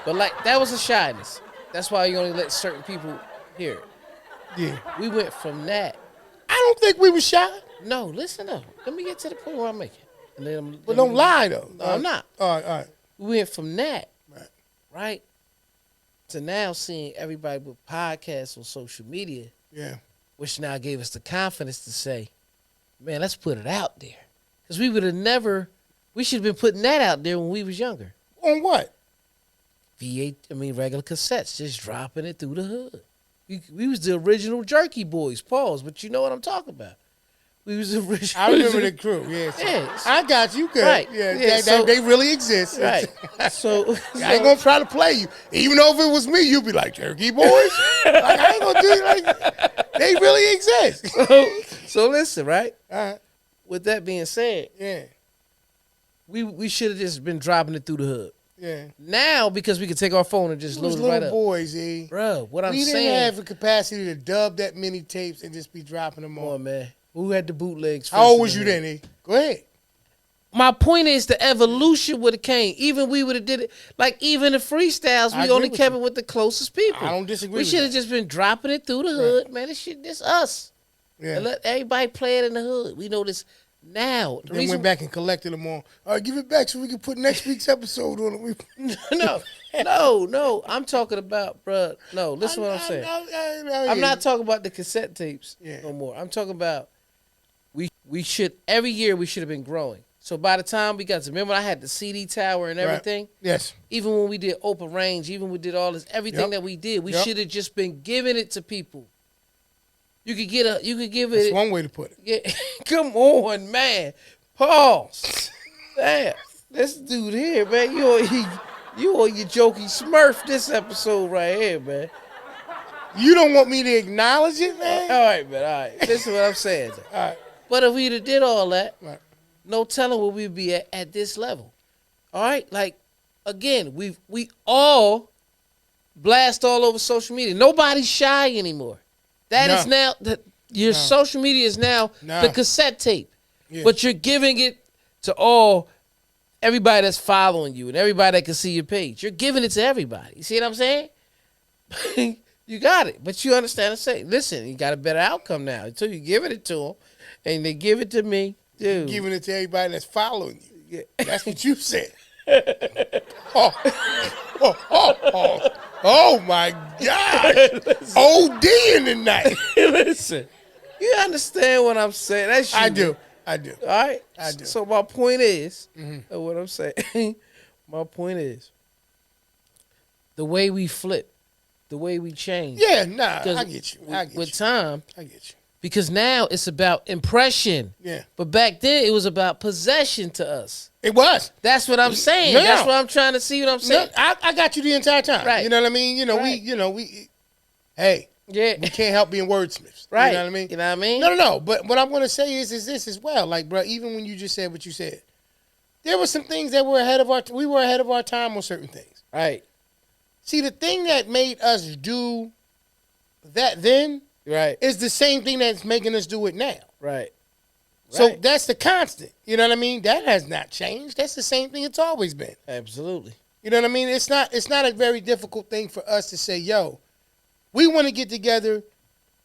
But like that was a shyness. That's why you only let certain people hear it. Yeah. We went from that. I don't think we were shy. No, listen up. Let me get to the point where I'm making. And then But don't lie, though. No, I'm not. All right. We went from that, right, to now seeing everybody with podcasts on social media. Yeah. Which now gave us the confidence to say, man, let's put it out there. Because we would have never, we should have been putting that out there when we was younger. On what? Regular cassettes, just dropping it through the hood. We was the original Jerky Boys, pause, but you know what I'm talking about. We was the original. I remember the crew, yes. Yeah. I got you, good. Right. Yeah, So, they really exist. Right. So I ain't going to try to play you. Even though if it was me, you'd be like, Jerky Boys? Like, I ain't going to do you like, they really exist. So listen, right? All right. With that being said, Yeah. we should have just been dropping it through the hood. Yeah. Now, because we can take our phone and just load it right up. Boys, E. Bro, what I'm saying. saying. We didn't have the capacity to dub that many tapes and just be dropping them Come on. on, man. Who had the bootlegs? How old was you then, E? Go ahead. My point is the evolution would have came. Even we would have did it. Like even the freestyles, we only kept it with the closest people. I don't disagree We should have just been dropping it through the hood. Man, this us. Yeah. And let everybody play it in the hood. We know this now. Then went back and collected them all. All right, give it back so we can put next week's episode on it. No. I'm talking about, bro. No, listen what I'm saying. I'm not talking about the cassette tapes no more. I'm talking about we should, every year we should have been growing. So by the time we got to, remember I had the CD tower and everything? Right. Yes. Even when we did open range, even we did all this, everything that we did, we should have just been giving it to people. You could give it. That's one way to put it. Yeah. Come on, man. Pause. Damn. This dude here, man, you on your jokey Smurf this episode right here, man. You don't want me to acknowledge it, man? All right, man, all right. This is what I'm saying. All right. But if we'd have did all that, no telling where we'd be at this level. All right? Like, again, we all blast all over social media. Nobody's shy anymore. That is now, your social media is now the cassette tape. Yeah. But you're giving it to everybody that's following you and everybody that can see your page. You're giving it to everybody. You see what I'm saying? You got it. But you understand what I'm saying. Listen, you got a better outcome now. Until you giving it to them, and they give it to me, dude. You're giving it to everybody that's following you. Yeah. That's what you said. Oh my God. OD in the night. Listen, you understand what I'm saying? That's you. I do. All right? I do. So my point is, what I'm saying, my point is, the way we flip, the way we change. Yeah, I get you. With time. I get you. Because now it's about impression. Yeah. But back then it was about possession to us. It was. That's what I'm saying. That's what I'm trying to see what I'm saying. I got you the entire time. Right. You know what I mean? We hey. Yeah. We can't help being wordsmiths. Right. You know what I mean? You know what I mean? No. But what I'm going to say is this as well. Like, bro, even when you just said what you said, there were some things that we were ahead of our time on certain things. Right. See, the thing that made us do that then is the same thing that's making us do it now. Right. So that's the constant. You know what I mean? That has not changed. That's the same thing it's always been. Absolutely. You know what I mean? It's not a very difficult thing for us to say, yo, we want to get together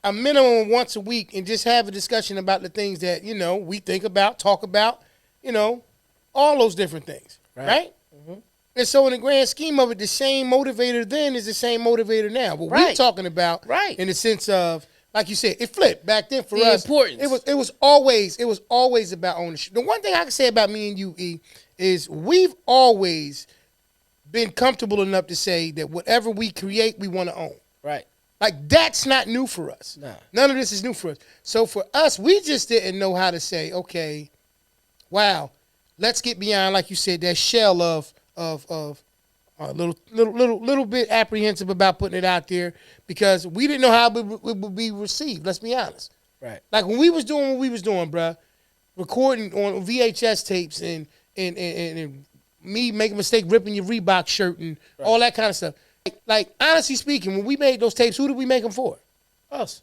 a minimum of once a week and just have a discussion about the things that, we think about, talk about, all those different things. Right? Mm-hmm. And so in the grand scheme of it, the same motivator then is the same motivator now. What we're talking about in the sense of, like you said, it flipped back then for us. Importance. It was always about ownership. The one thing I can say about me and you, E, is we've always been comfortable enough to say that whatever we create, we want to own. Right. Like, that's not new for us. Nah. None of this is new for us. So for us, we just didn't know how to say, okay, wow, let's get beyond, like you said, that shell of a little bit apprehensive about putting it out there because we didn't know how it would be received. Let's be honest. Right. Like when we was doing what we was doing, bruh, recording on VHS tapes and me making a mistake ripping your Reebok shirt and all that kind of stuff. Like honestly speaking, when we made those tapes, who did we make them for? Us.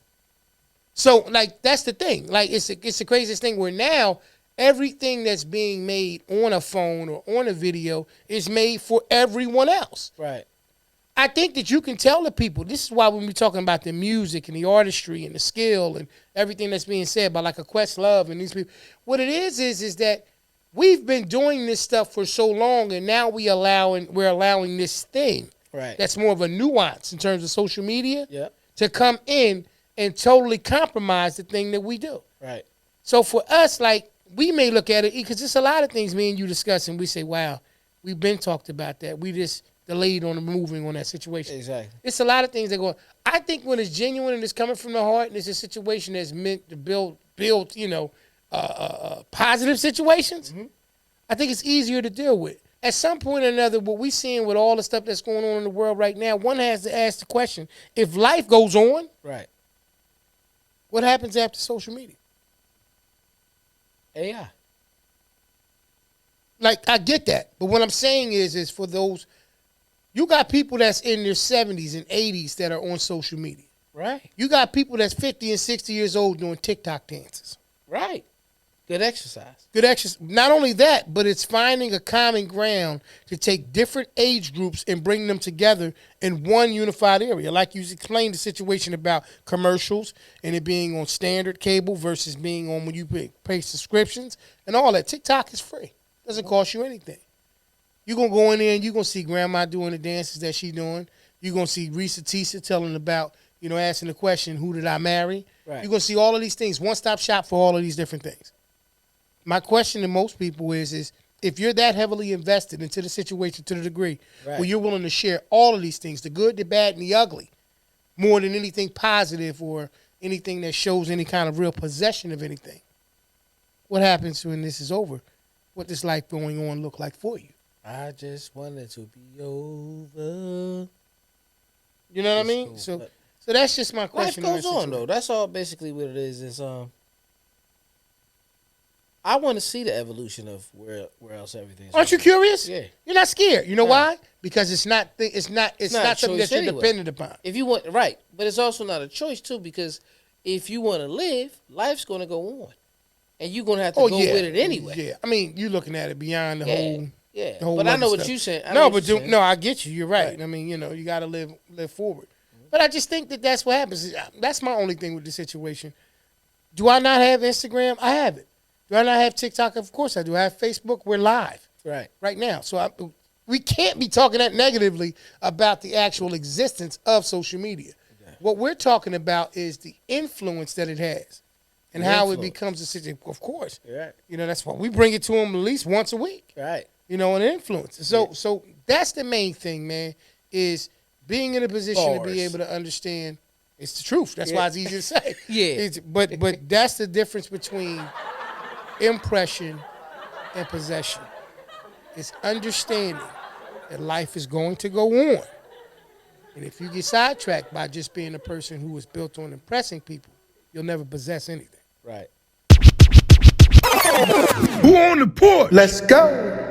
So like that's the thing. Like it's the craziest thing where now everything that's being made on a phone or on a video is made for everyone else. Right. I think that you can tell the people. This is why when we're talking about the music and the artistry and the skill and everything that's being said by like a Questlove and these people, what it is that we've been doing this stuff for so long, and now we're allowing this thing that's more of a nuance in terms of social media to come in and totally compromise the thing that we do. Right. So for us, like, we may look at it because there's a lot of things me and you discuss, and we say, "Wow, we've been talked about that. We just delayed on the moving on that situation." Exactly. It's a lot of things that go on. I think when it's genuine and it's coming from the heart and it's a situation that's meant to build positive situations, I think it's easier to deal with. At some point or another, what we're seeing with all the stuff that's going on in the world right now, one has to ask the question, if life goes on, what happens after social media? AI. Like, I get that. But what I'm saying is for those, you got people that's in their 70s and 80s that are on social media. Right. You got people that's 50 and 60 years old doing TikTok dances. Right. Good exercise. Good exercise. Not only that, but it's finding a common ground to take different age groups and bring them together in one unified area. Like you explained the situation about commercials and it being on standard cable versus being on when you pay subscriptions and all that. TikTok is free. Doesn't cost you anything. You're going to go in there and you're going to see grandma doing the dances that she's doing. You're going to see Risa Tisa telling about, asking the question, who did I marry? Right. You're going to see all of these things, one-stop shop for all of these different things. My question to most people is if you're that heavily invested into the situation to the degree where you're willing to share all of these things, the good, the bad, and the ugly, more than anything positive or anything that shows any kind of real possession of anything, what happens when this is over? What does life going on look like for you? I just wanted to be over. You know what I mean? Cool. So that's just my question. Life goes on, though. That's all basically what it is. I want to see the evolution of where else everything's. Aren't you curious? Yeah. You're not scared. You know why? Because it's not something that you're dependent upon. If you want, but it's also not a choice too, because if you want to live, life's going to go on, and you're going to have to go with it anyway. Yeah, I mean, you're looking at it beyond the whole. Yeah, the whole but I know stuff. what you said. I get you. You're right. I mean, you got to live forward. But I just think that's what happens. That's my only thing with the situation. Do I not have Instagram? I have it. Do I not have TikTok? Of course I do. I have Facebook. We're live right now. So we can't be talking that negatively about the actual existence of social media. Yeah. What we're talking about is the influence that it has and how it becomes a situation. Of course. Right. That's why we bring it to them at least once a week. Right. An influence. So that's the main thing, man, is being in a position to be able to understand. It's the truth. That's why it's easy to say. But that's the difference between impression and possession. It's understanding that life is going to go on. And if you get sidetracked by just being a person who was built on impressing people, you'll never possess anything. Right. Who on the porch? Let's go.